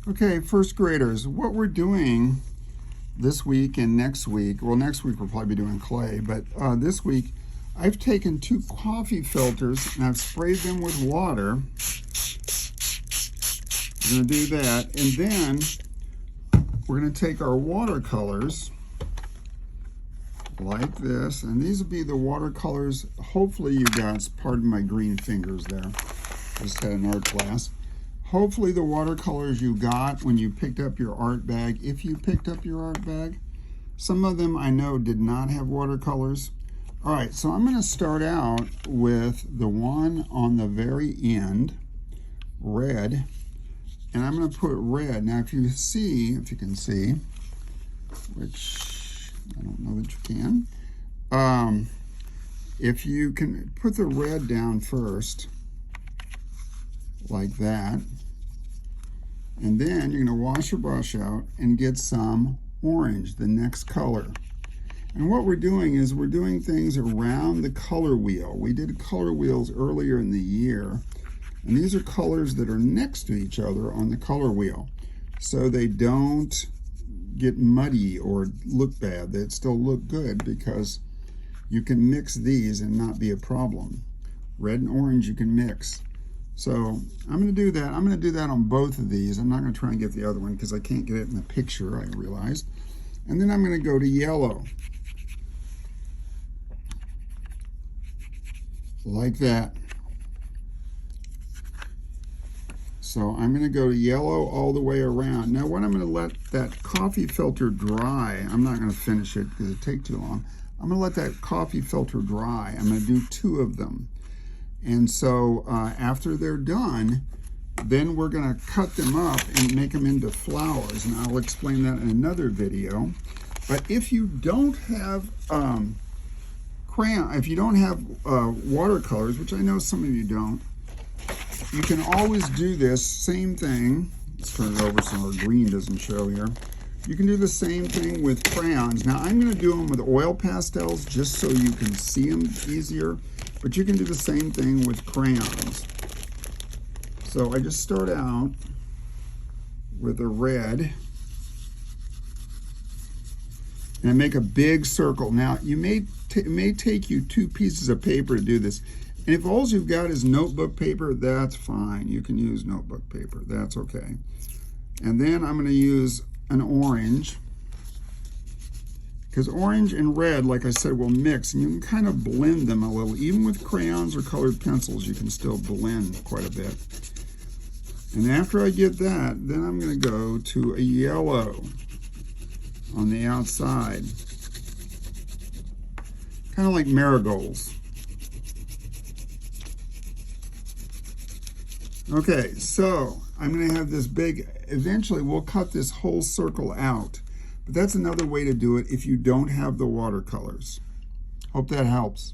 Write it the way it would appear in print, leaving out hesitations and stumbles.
Okay, first graders, what we're doing this week and next week, well, next week we'll probably be doing clay, but this week I've taken 2 coffee filters and I've sprayed them with water. We're going to do that, and then we're going to take our watercolors like this, and these will be the watercolors. Hopefully you guys, pardon my green fingers there, just had an art class. Hopefully the watercolors you got when you picked up your art bag, if you picked up your art bag. Some of them I know did not have watercolors. All right, so I'm going to start out with the one on the very end, red, and I'm going to put red. Now if you can see, which I don't know that you can, if you can put the red down first, like that, and then you're going to wash your brush out and get some orange, the next color. And what we're doing is we're doing things around the color wheel. We did color wheels earlier in the year, and these are colors that are next to each other on the color wheel, so they don't get muddy or look bad. They still look good because you can mix these and not be a problem. Red and orange you can mix. So I'm going to do that. I'm going to do that on both of these. I'm not going to try and get the other one because I can't get it in the picture, I realized. And then I'm going to go to yellow. Like that. So I'm going to go to yellow all the way around. Now what I'm going to let that coffee filter dry. I'm not going to finish it because it'd take too long. I'm going to let that coffee filter dry. I'm going to do 2 of them. And so after they're done, then we're going to cut them up and make them into flowers. And I'll explain that in another video. But if you don't have if you don't have watercolors, which I know some of you don't, you can always do this same thing. Let's turn it over so our green doesn't show here. You can do the same thing with crayons. Now I'm going to do them with oil pastels just so you can see them easier, but you can do the same thing with crayons. So I just start out with a red and I make a big circle. Now it may take you 2 pieces of paper to do this. And if all you've got is notebook paper, that's fine. You can use notebook paper, that's okay. And then I'm gonna use an orange, because orange and red, like I said, will mix, and you can kind of blend them a little. Even with crayons or colored pencils, you can still blend quite a bit. And after I get that, then I'm gonna go to a yellow on the outside, kind of like marigolds. Okay, so I'm going to have this big, eventually we'll cut this whole circle out, but that's another way to do it if you don't have the watercolors. Hope that helps.